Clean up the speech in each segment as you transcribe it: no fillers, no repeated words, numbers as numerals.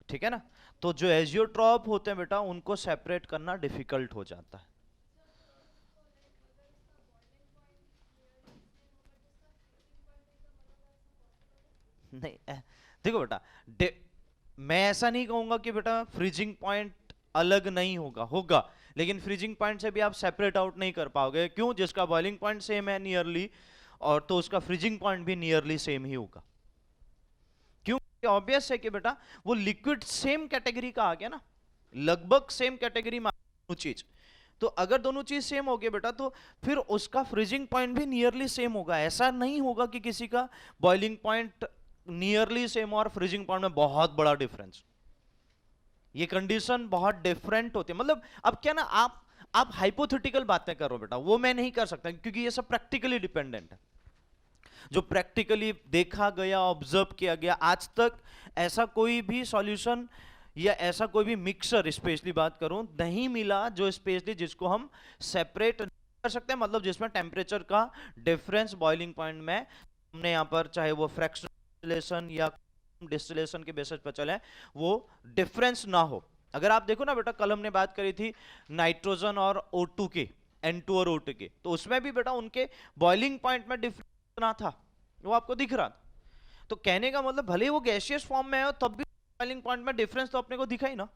ठीक है ना। तो जो एजियोट्रॉप होते हैं बेटा उनको सेपरेट करना डिफिकल्ट हो जाता है। नहीं देखो बेटा, मैं ऐसा नहीं कहूंगा कि बेटा फ्रीजिंग पॉइंट अलग नहीं होगा, होगा, लेकिन फ्रीजिंग पॉइंट से भी आप सेपरेट आउट नहीं कर पाओगे। क्यों? जिसका बॉइलिंग पॉइंट सेम है नियरली, और तो उसका फ्रीजिंग पॉइंट भी नियरली सेम ही होगा। क्यों? ऑब्वियस है कि बेटा वो लिक्विड सेम कैटेगरी का आ गया ना, लगभग सेम कैटेगरी में चीज। तो अगर दोनों चीज सेम हो गई बेटा तो फिर उसका फ्रीजिंग पॉइंट भी नियरली सेम होगा। ऐसा नहीं होगा कि किसी का बॉइलिंग पॉइंट नियरली सेम और फ्रीजिंग पॉइंट में बहुत बड़ा डिफरेंस। ये कंडीशन बहुत डिफरेंट होती है। मतलब अब क्या ना, आप हाइपोथेटिकल बातें करो बेटा, वो मैं नहीं कर सकता क्योंकि ये सब प्रैक्टिकली डिपेंडेंट है। जो प्रैक्टिकली देखा गया, ऑब्जर्व किया गया, आज तक ऐसा कोई भी सॉल्यूशन या ऐसा कोई भी मिक्सर, स्पेशली बात करूं, नहीं मिला जो स्पेशली जिसको हम सेपरेट कर सकते हैं, मतलब जिसमें टेम्परेचर का डिफरेंस बॉइलिंग पॉइंट में हमने यहां पर चाहे वो फ्रैक्शनल डिस्टिलेशन या डिस्टिलेशन के बेसिस पर चले, वो डिफरेंस ना हो। अगर आप देखो ना बेटा, कल हमने बात करी थी नाइट्रोजन और O2 के, N2 और O2 के, तो उसमें भी बेटा उनके बॉइलिंग पॉइंट में डिफरेंस ना था, वो आपको दिख रहा था। तो कहने का मतलब भले वो गैसियस फॉर्म में है तब भी बॉइलिंग पॉइंट में डिफरेंस तो अपने को दिखा ही ना।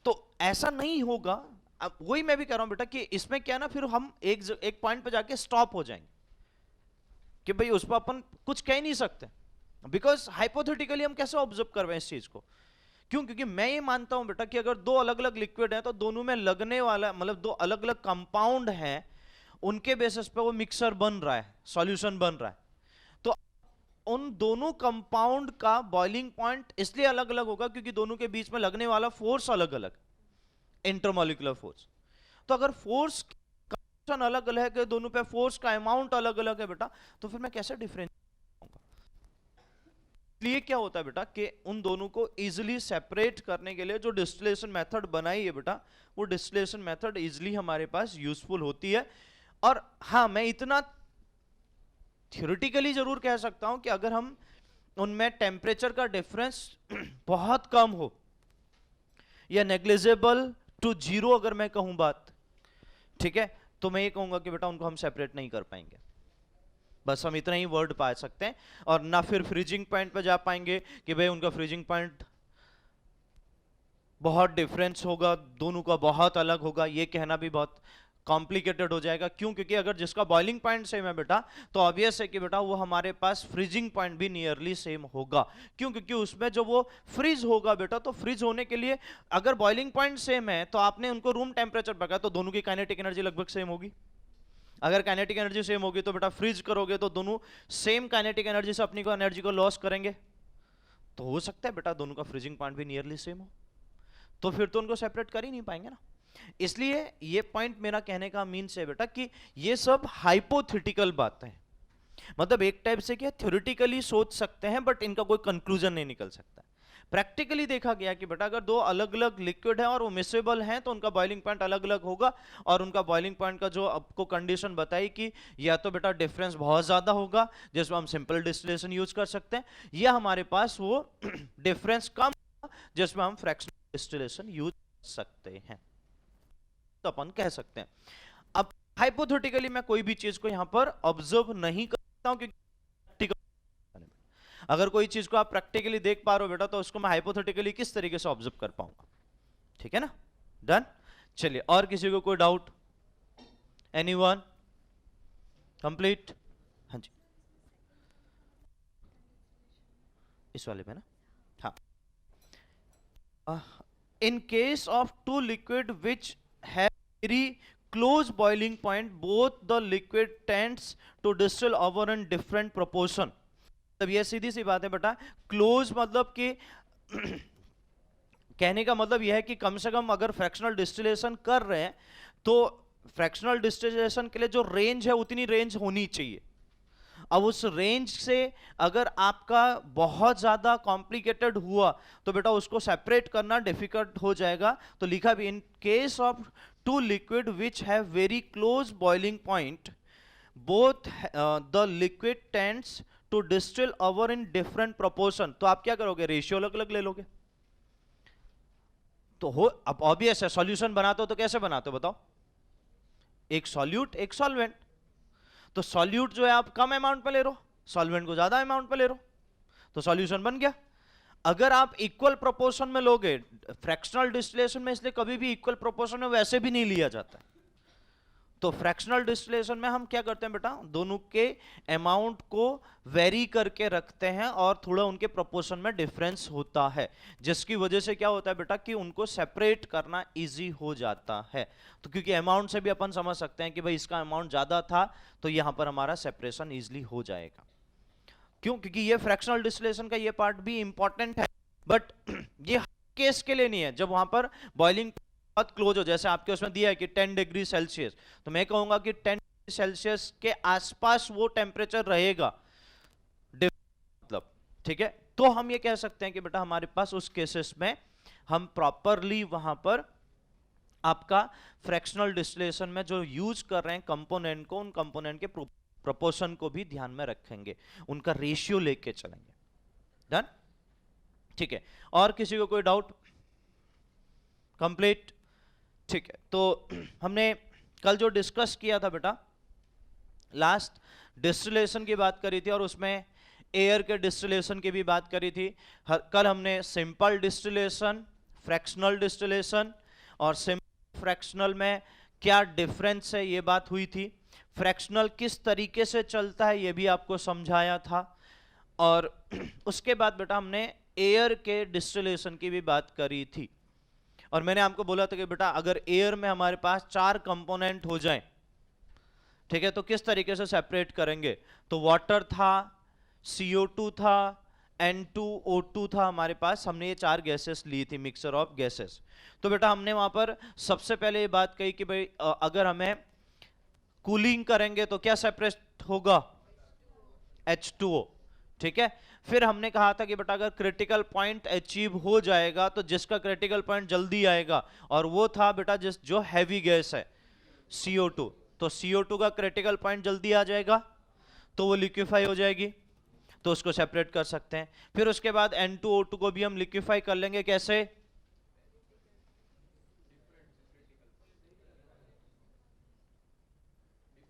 तो ऐसा नहीं होगा। अब वही मैं भी कह रहा हूं बेटा कि इसमें क्या ना, फिर हम एक पॉइंट पे जाके स्टॉप हो जाएंगे कि भाई उस पर अपन कुछ कह नहीं सकते, बिकॉज हाइपोथेटिकली हम कैसे ऑब्जर्व कर रहे हैं इस चीज को। क्यों? क्योंकि मैं ये मानता हूं बेटा कि अगर दो अलग अलग लिक्विड है तो दोनों में लगने वाला, मतलब दो अलग अलग कंपाउंड है, उनके बेसिस पे वो मिक्सर बन रहा है, सॉल्यूशन बन रहा है। तो उन दोनों कंपाउंड का बॉइलिंग पॉइंट इसलिए अलग अलग होगा क्योंकि दोनों के बीच में लगने वाला फोर्स अलग अलग, इंटरमोलिकुलर फोर्स। तो अगर फोर्स अलग अलग है, दोनों पे फोर्स का अमाउंट अलग अलग है बेटा, तो फिर मैं कैसे डिफरेंशिएट? इसलिए क्या होता है बेटा कि उन दोनों को इजीली सेपरेट करने के लिए जो डिस्टिलेशन मेथड बनाई है बेटा, वो डिस्टिलेशन मेथड इजीली हमारे पास यूजफुल होती है। और हाँ, मैं इतना थ्योरेटिकली जरूर कह सकता हूं कि अगर हम उनमें टेम्परेचर का डिफरेंस बहुत कम हो या नेग्लिजिबल टू जीरो, अगर मैं कहूं बात, ठीक है, तो मैं ये कहूंगा कि बेटा उनको हम सेपरेट नहीं कर पाएंगे। बस हम इतना ही वर्ड पा सकते हैं, और ना फिर फ्रीजिंग पॉइंट पे जा पाएंगे कि भाई उनका फ्रीजिंग पॉइंट बहुत डिफरेंस होगा, दोनों का बहुत अलग होगा, ये कहना भी बहुत कॉम्प्लिकेटेड हो जाएगा। क्यों? क्योंकि अगर जिसका बॉइलिंग पॉइंट सेम है बेटा, तो ऑब्वियस है कि बेटा वो हमारे पास फ्रीजिंग पॉइंट भी नियरली सेम होगा। क्यों? क्योंकि उसमें जो वो फ्रीज होगा बेटा, तो फ्रीज होने के लिए अगर बॉइलिंग पॉइंट सेम है तो आपने उनको रूम टेम्परेचर पर, तो दोनों की काइनेटिक एनर्जी लगभग सेम होगी। अगर काइनेटिक एनर्जी सेम होगी तो बेटा फ्रीज करोगे तो दोनों सेम काइनेटिक एनर्जी से अपनी को एनर्जी को लॉस करेंगे, तो हो सकता है बेटा दोनों का फ्रीजिंग पॉइंट भी नियरली सेम हो, तो फिर तो उनको सेपरेट कर ही नहीं पाएंगे ना। इसलिए ये पॉइंट मेरा कहने का मीन्स है बेटा कि ये सब हाइपोथेटिकल बातें हैं। मतलब एक टाइप से क्या, थ्योरेटिकली सोच सकते हैं बट इनका कोई कंक्लूजन नहीं निकल सकता। प्रैक्टिकली देखा गया कि बेटा अगर दो अलग अलग लिक्विड है और वो मिसेबल हैं तो उनका बॉइलिंग पॉइंट अलग अलग होगा, और उनका बॉइलिंग पॉइंट का जो आपको कंडीशन बताई कि या तो बेटा डिफरेंस बहुत ज्यादा होगा जिसमें हम सिंपल डिस्टिलेशन यूज कर सकते हैं, या हमारे पास वो डिफरेंस कम होगा जिसमें हम फ्रैक्शनल डिस्टिलेशन यूज कर सकते हैं, तो अपन कह सकते हैं। अब हाइपोथेटिकली मैं कोई भी चीज को यहां पर ऑब्जर्व नहीं करता हूं क्योंकि अगर कोई चीज को आप प्रैक्टिकली देख पा रहे हो बेटा, तो उसको मैं हाइपोथेटिकली किस तरीके से ऑब्जर्व कर पाऊंगा? ठीक है ना, डन। चलिए, और किसी को कोई डाउट? एनीवन? कंप्लीट? हाँ जी, इस वाले में ना। हाँ, in case of two liquid which have very close boiling point, both the liquid tends to distill over in different proportion। तब ये सीधी सी बात है बेटा, क्लोज मतलब कि कहने का मतलब यह है कि कम से कम अगर फ्रैक्शनल डिस्टिलेशन कर रहे हैं तो फ्रैक्शनल डिस्टिलेशन के लिए जो रेंज है उतनी रेंज होनी चाहिए। अब उस रेंज से अगर आपका बहुत ज्यादा कॉम्प्लिकेटेड हुआ तो बेटा उसको सेपरेट करना डिफिकल्ट हो जाएगा। तो लिखा भी, in case of two liquid which have very close boiling point, both the liquid tends to distill over in different proportion. तो आप क्या करोगे? रेशियो अलग अलग ले लोगे। तो हो, अब ऑब्वियस है सॉल्यूशन बनाते हो तो कैसे बनाते हो बताओ, एक सॉल्यूट एक सॉल्वेंट। तो सॉल्यूट जो है आप कम अमाउंट पे ले रहे हो, सॉल्वेंट को ज्यादा अमाउंट पे ले रहे हो, तो सॉल्यूशन बन गया। अगर आप इक्वल प्रोपोर्शन में लोगे, फ्रैक्शनल डिस्टिलेशन में इसलिए कभी भी इक्वल प्रोपोर्शन में वैसे भी नहीं लिया जाता, तो फ्रैक्शनल डिस्टिलेशन में हम क्या करते हैं बेटा, दोनों के अमाउंट को वेरी करके रखते हैं और थोड़ा उनके प्रोपोर्शन में डिफरेंस होता है, जिसकी वजह से क्या होता है बेटा कि उनको सेपरेट करना इजी हो जाता है। तो क्योंकि अमाउंट से भी अपन समझ सकते हैं कि भाई इसका अमाउंट ज्यादा था तो यहां पर हमारा सेपरेशन इजिली हो जाएगा। क्यों? क्योंकि ये फ्रैक्शनल डिस्टिलेशन का ये पार्ट भी इंपॉर्टेंट है, बट ये केस के लिए नहीं है जब वहां पर बॉइलिंग बहुत क्लोज हो, जैसे आपके उसमें दिया है कि 10 डिग्री सेल्सियस, तो मैं कहूंगा कि 10 डिग्री सेल्सियस के आसपास वो टेम्परेचर रहेगा, मतलब ठीक है। तो हम ये कह सकते हैं कि बेटा हमारे पास उस केसेस में हम प्रॉपरली वहां पर आपका फ्रैक्शनल डिस्टिलेशन में जो यूज कर रहे हैं कंपोनेंट को, उन कंपोनेंट के प्रोपोर्शन को भी ध्यान में रखेंगे, उनका रेशियो लेके चलेंगे। डन? ठीक है, और किसी को कोई डाउट? कंप्लीट? ठीक है, तो हमने कल जो डिस्कस किया था बेटा, लास्ट डिस्टिलेशन की बात करी थी और उसमें एयर के डिस्टिलेशन की भी बात करी थी। कल हमने सिंपल डिस्टिलेशन, फ्रैक्शनल डिस्टिलेशन और सिंपल फ्रैक्शनल में क्या डिफरेंस है ये बात हुई थी। फ्रैक्शनल किस तरीके से चलता है ये भी आपको समझाया था, और उसके बाद बेटा हमने एयर के डिस्टिलेशन की भी बात करी थी। और मैंने आपको बोला था कि बेटा अगर एयर में हमारे पास 4 कंपोनेंट हो जाएं, ठीक है, तो किस तरीके से सेपरेट करेंगे। तो वाटर था, CO2 था, N2O2 था हमारे पास, हमने ये 4 गैसेस ली थी, मिक्सचर ऑफ गैसेस। तो बेटा हमने वहां पर सबसे पहले ये बात कही कि भाई अगर हमें कूलिंग करेंगे तो क्या सेपरेट होगा, H2O, ठीक है। फिर हमने कहा था कि बेटा अगर क्रिटिकल पॉइंट अचीव हो जाएगा तो जिसका क्रिटिकल पॉइंट जल्दी आएगा, और वो था बेटा जो हैवी गैस है CO2, तो CO2 का क्रिटिकल पॉइंट जल्दी आ जाएगा तो वो लिक्विफाई हो जाएगी, तो उसको सेपरेट कर सकते हैं। फिर उसके बाद N2O2 को भी हम लिक्विफाई कर लेंगे, कैसे,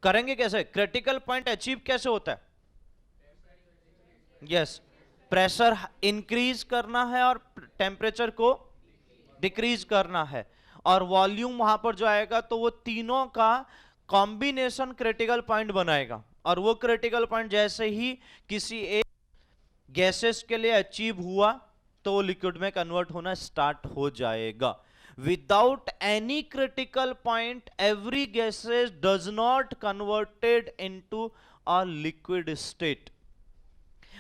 करेंगे कैसे, क्रिटिकल पॉइंट अचीव कैसे होता है, यस, प्रेशर इंक्रीज करना है और टेम्परेचर को डिक्रीज करना है, और वॉल्यूम वहां पर जो आएगा तो वो तीनों का कॉम्बिनेशन क्रिटिकल पॉइंट बनाएगा, और वो क्रिटिकल पॉइंट जैसे ही किसी एक गैसेस के लिए अचीव हुआ तो वो लिक्विड में कन्वर्ट होना स्टार्ट हो जाएगा। Without any critical point every gases does not converted into a liquid state.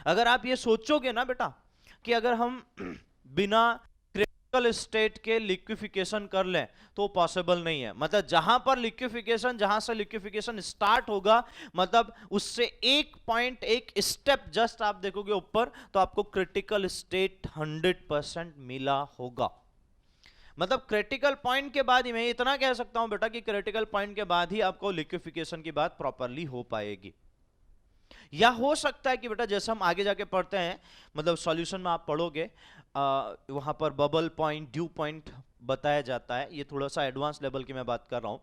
अगर आप ये सोचोगे ना बेटा कि अगर हम बिना क्रिटिकल स्टेट के लिक्विफिकेशन कर लें तो पॉसिबल नहीं है, मतलब जहां पर लिक्विफिकेशन, जहां से लिक्विफिकेशन स्टार्ट होगा, मतलब उससे एक पॉइंट, एक स्टेप जस्ट आप देखोगे ऊपर तो आपको क्रिटिकल स्टेट 100% मिला होगा। मतलब क्रिटिकल पॉइंट के बाद ही, मैं इतना कह सकता हूं बेटा कि क्रिटिकल पॉइंट के बाद ही आपको लिक्विफिकेशन की बात प्रॉपरली हो पाएगी। या हो सकता है कि बेटा जैसे हम आगे जाके पढ़ते हैं, मतलब सॉल्यूशन में आप पढ़ोगे वहां पर बबल पॉइंट, ड्यू पॉइंट बताया जाता है, ये थोड़ा सा एडवांस लेवल की मैं बात कर रहा हूं।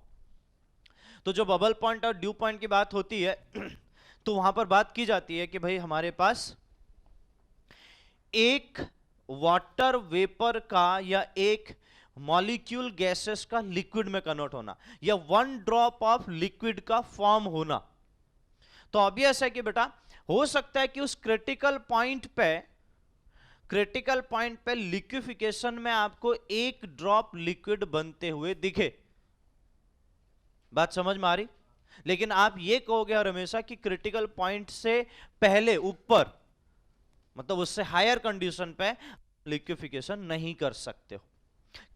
तो जो बबल पॉइंट और ड्यू पॉइंट की बात होती है तो वहां पर बात की जाती है कि भाई हमारे पास एक वाटर वेपर का या एक मॉलिक्यूल गैसेस का लिक्विड में कन्वर्ट होना, या 1 ड्रॉप ऑफ लिक्विड का फॉर्म होना। तो ऑब्वियस है कि बेटा हो सकता है कि उस क्रिटिकल पॉइंट पे लिक्विफिकेशन में आपको एक ड्रॉप लिक्विड बनते हुए दिखे। बात समझ में आ रही? लेकिन आप ये कहोगे हर हमेशा कि क्रिटिकल पॉइंट से पहले ऊपर, मतलब उससे हायर कंडीशन पे लिक्विफिकेशन नहीं कर सकते हो।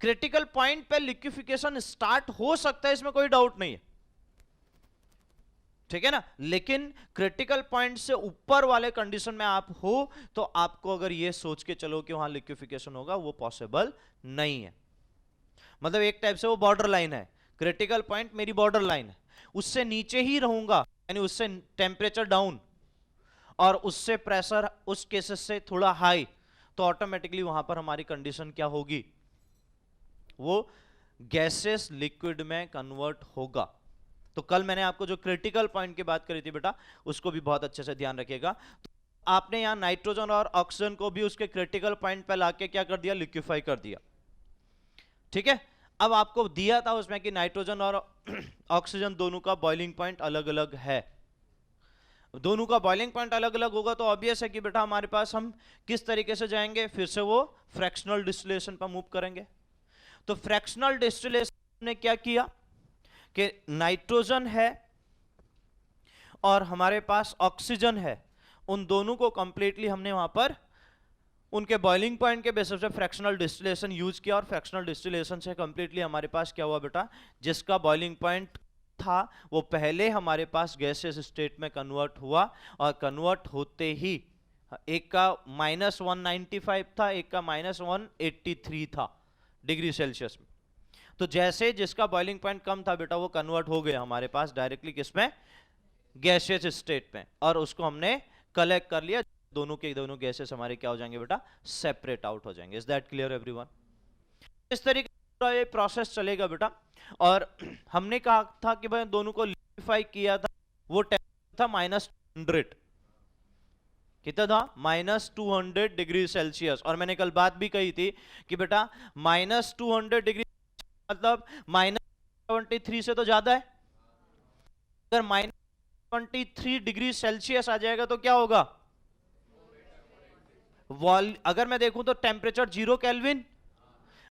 क्रिटिकल पॉइंट पे लिक्विफिकेशन स्टार्ट हो सकता है, इसमें कोई डाउट नहीं है, ठीक है ना। लेकिन क्रिटिकल पॉइंट से ऊपर वाले कंडीशन में आप हो तो आपको अगर ये सोच के चलो कि वहां लिक्विफिकेशन होगा, वो पॉसिबल नहीं है। मतलब एक टाइप से वो बॉर्डर लाइन है, क्रिटिकल पॉइंट मेरी बॉर्डर लाइन है, उससे नीचे ही रहूंगा, यानी उससे टेम्परेचर डाउन और उससे प्रेशर उस केसेस से थोड़ा हाई, तो ऑटोमेटिकली वहां पर हमारी कंडीशन क्या होगी, वो गैसेस लिक्विड में कन्वर्ट होगा। तो कल मैंने आपको जो क्रिटिकल पॉइंट की बात करी थी बेटा, उसको भी बहुत अच्छे से ध्यान रखिएगा। तो आपने यहां नाइट्रोजन और ऑक्सीजन को भी उसके क्रिटिकल पॉइंट पे लाके क्या कर दिया, लिक्विफाई कर दिया। ठीक है, अब आपको दिया था उसमें कि नाइट्रोजन और ऑक्सीजन दोनों का बॉइलिंग पॉइंट अलग अलग है। दोनों का बॉइलिंग पॉइंट अलग अलग होगा तो ऑब्वियस है कि बेटा हमारे पास हम किस तरीके से जाएंगे, फिर से वो फ्रैक्शनल डिस्टिलेशन पर मूव करेंगे। तो फ्रैक्शनल डिस्टिलेशन ने क्या किया कि नाइट्रोजन है और हमारे पास ऑक्सीजन है, उन दोनों को कंप्लीटली हमने वहां पर उनके बॉइलिंग पॉइंट के बेसिस पे फ्रैक्शनल डिस्टिलेशन यूज किया, और फ्रैक्शनल डिस्टिलेशन से कंप्लीटली हमारे पास क्या हुआ बेटा, जिसका बॉइलिंग पॉइंट था वो पहले हमारे पास गैसेस स्टेट में कन्वर्ट हुआ, और कन्वर्ट होते ही एक का -195 था, एक का -183 था डिग्री सेल्सियस में। तो जैसे जिसका बॉइलिंग पॉइंट कम था बेटा वो कन्वर्ट हो गया हमारे पास डायरेक्टली किसमें, गैसियस स्टेट में, और उसको हमने कलेक्ट कर लिया। दोनों के दोनों गैसेस हमारे क्या हो जाएंगे बेटा, सेपरेट आउट हो जाएंगे। Is that clear everyone? इस तरीके से ये प्रोसेस चलेगा बेटा। और हमने कहा था कि भाई दोनों को लिक्विफाई किया था, वो टेम्परेचर था -100, कितना था, -200 डिग्री सेल्सियस। और मैंने कल बात भी कही थी कि बेटा -200 डिग्री मतलब -73 से तो ज्यादा है। अगर -23 डिग्री सेल्सियस आ जाएगा तो क्या होगा, अगर मैं देखूं तो टेम्परेचर 0 केल्विन,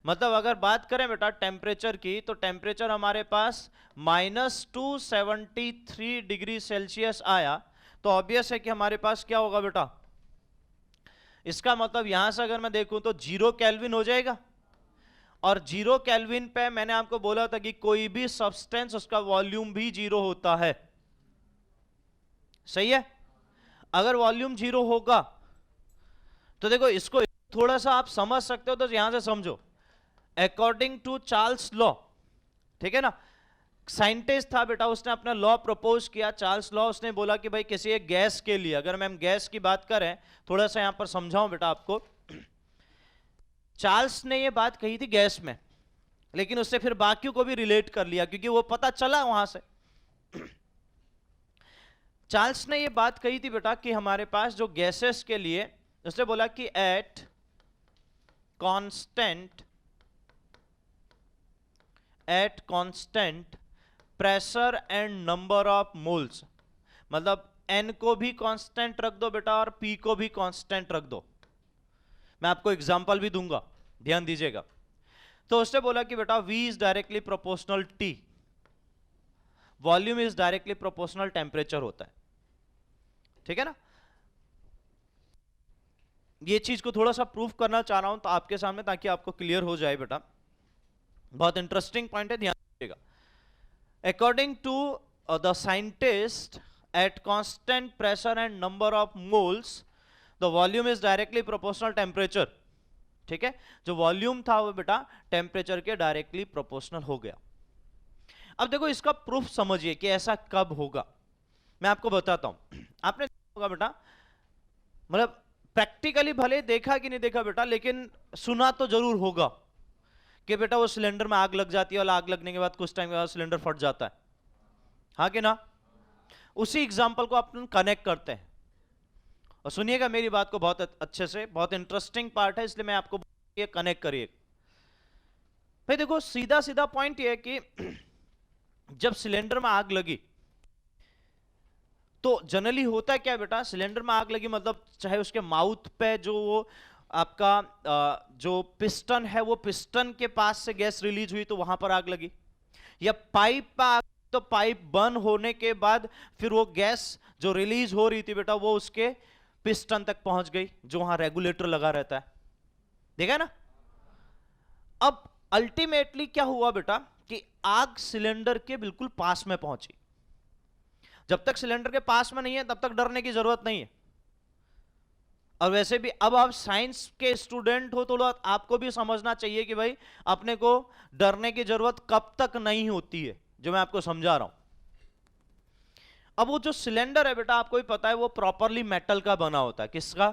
मतलब अगर बात करें बेटा टेम्परेचर की, तो टेम्परेचर हमारे पास -273 डिग्री सेल्सियस आया, तो ऑब्वियस है कि हमारे पास क्या होगा बेटा, इसका मतलब यहां से अगर मैं देखूं तो 0 केल्विन हो जाएगा। और 0 केल्विन पे मैंने आपको बोला था कि कोई भी सब्सटेंस उसका वॉल्यूम भी 0 होता है, सही है। अगर वॉल्यूम 0 होगा तो देखो इसको थोड़ा सा आप समझ सकते हो, तो यहां से समझो, अकॉर्डिंग टू चार्ल्स लॉ, ठीक है ना, साइंटिस्ट था बेटा, उसने अपना लॉ प्रपोज किया, चार्ल्स लॉ। उसने बोला कि भाई किसी एक गैस के लिए, अगर मैम गैस की बात करें, थोड़ा सा यहां पर समझाऊं बेटा आपको, चार्ल्स ने ये बात कही थी गैस में, लेकिन उससे फिर बाकियों को भी रिलेट कर लिया क्योंकि वो पता चला वहां से। चार्ल्स ने ये बात कही थी बेटा कि हमारे पास जो गैसेस के लिए, उसने बोला कि eight constant pressure and number of moles, मतलब n को भी कांस्टेंट रख दो बेटा और p को भी कांस्टेंट रख दो। मैं आपको एग्जांपल भी दूंगा, ध्यान दीजिएगा। तो उसने बोला कि बेटा v is directly proportional t, volume is directly proportional temperature होता है, ठीक है ना। ये चीज को थोड़ा सा प्रूफ करना चाह रहा हूं तो आपके सामने, ताकि आपको क्लियर हो जाए बेटा, बहुत इंटरेस्टिंग पॉइंट है, ध्यान दीजिएगा। According to the scientist, at constant pressure and number of moles the volume is directly proportional temperature, ठीक है। जो वॉल्यूम था वो बेटा टेम्परेचर के डायरेक्टली प्रोपोर्शनल हो गया। अब देखो इसका प्रूफ समझिए कि ऐसा कब होगा, मैं आपको बताता हूं। आपने देखा होगा बेटा, मतलब प्रैक्टिकली भले देखा कि नहीं देखा बेटा, लेकिन सुना तो जरूर होगा कि बेटा वो सिलेंडर में आग लग जाती है और आग लगने के बाद कुछ टाइम के बाद सिलेंडर फट जाता है, हाँ कि ना। उसी एग्जांपल को अपन कनेक्ट करते हैं, और सुनिएगा मेरी बात को बहुत अच्छे से, बहुत इंटरेस्टिंग पार्ट है, इसलिए मैं आपको ये कनेक्ट करिए। भाई देखो सीधा सीधा पॉइंट ये है कि जब सिलेंडर में आग लगी तो जनरली होता है क्या बेटा, सिलेंडर में आग लगी मतलब चाहे उसके माउथ पे जो वो आपका जो पिस्टन है, वो पिस्टन के पास से गैस रिलीज हुई तो वहां पर आग लगी, या पाइप पे आग, तो पाइप बंद होने के बाद फिर वो गैस जो रिलीज हो रही थी बेटा वो उसके पिस्टन तक पहुंच गई, जो वहां रेगुलेटर लगा रहता है, देखा ना। अब अल्टीमेटली क्या हुआ बेटा कि आग सिलेंडर के बिल्कुल पास में पहुंची। जब तक सिलेंडर के पास में नहीं है तब तक डरने की जरूरत नहीं है। और वैसे भी अब आप साइंस के स्टूडेंट हो तो आपको भी समझना चाहिए कि भाई अपने को डरने की जरूरत कब तक नहीं होती है, जो मैं आपको समझा रहा हूं। अब वो जो सिलेंडर है बेटा, आपको भी पता है वो प्रॉपरली मेटल का बना होता है, किसका,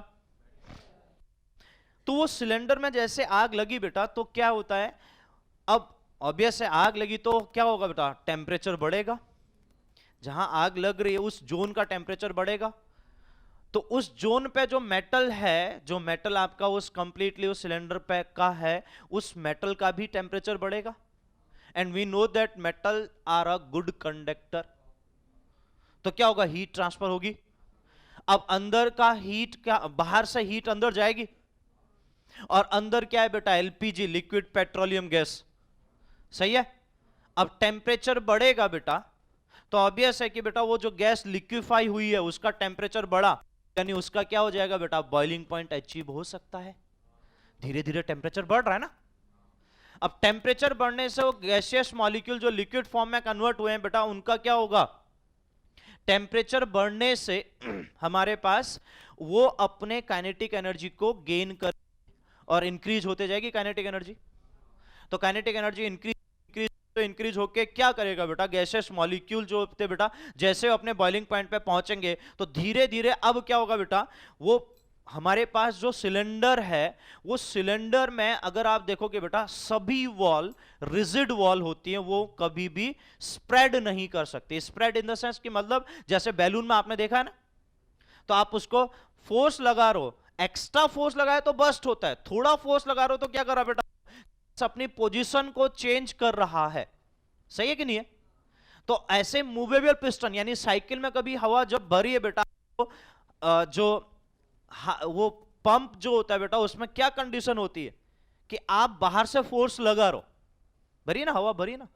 तो वो सिलेंडर में जैसे आग लगी बेटा तो क्या होता है, अब ऑब्वियस है आग लगी तो क्या होगा बेटा, टेम्परेचर बढ़ेगा, जहां आग लग रही है उस जोन का टेम्परेचर बढ़ेगा, तो उस जोन पे जो मेटल है, जो मेटल आपका उस कंप्लीटली उस सिलेंडर पे का है, उस मेटल का भी टेम्परेचर बढ़ेगा। And we know that metal are a good conductor, तो क्या होगा, हीट ट्रांसफर होगी। अब अंदर का हीट क्या, बाहर से हीट अंदर जाएगी, और अंदर क्या है बेटा, एलपीजी, लिक्विड पेट्रोलियम गैस, सही है। अब टेम्परेचर बढ़ेगा बेटा, तो ऑब्वियस है कि बेटा वो जो गैस लिक्विफाई हुई है उसका टेम्परेचर बढ़ा, यानी उसका क्या हो जाएगा बेटा, बॉइलिंग पॉइंट अचीव हो सकता है। धीरे धीरे टेम्परेचर बढ़ रहा है ना। अब टेम्परेचर बढ़ने से वो गैसियस मॉलिक्यूल जो लिक्विड फॉर्म में कन्वर्ट हुए हैं बेटा, उनका क्या होगा, टेम्परेचर बढ़ने से हमारे पास वो अपने काइनेटिक एनर्जी को गेन कर और इंक्रीज होते जाएगी काइनेटिक एनर्जी। तो काइनेटिक एनर्जी इंक्रीज तो इंक्रीज होके क्या करेगा बेटा, गैसेस मॉलिक्यूल जो होते बेटा, जैसे अपने बॉइलिंग पॉइंट पे पहुंचेंगे तो धीरे धीरे अब क्या होगा बेटा, वो हमारे पास जो सिलेंडर है, वो सिलेंडर में अगर आप देखोगे बेटा, सभी वॉल रिजिड वॉल होती है, वो कभी भी स्प्रेड नहीं कर सकती। स्प्रेड इन द सेंस कि मतलब जैसे बैलून में आपने देखा है ना, तो आप उसको फोर्स लगा रहे हो, एक्स्ट्रा फोर्स लगाए तो बस्ट होता है, थोड़ा फोर्स लगा रहे हो तो क्या कर रहा बेटा, अपनी पोजीशन को चेंज कर रहा है, सही है कि नहीं है। तो ऐसे मूवेबल पिस्टन, यानी साइकिल में कभी हवा जब भरी है बेटा, तो जो वो पंप जो होता है बेटा, उसमें क्या कंडीशन होती है कि आप बाहर से फोर्स लगा रहे हो, भरी ना हवा, भरी ना,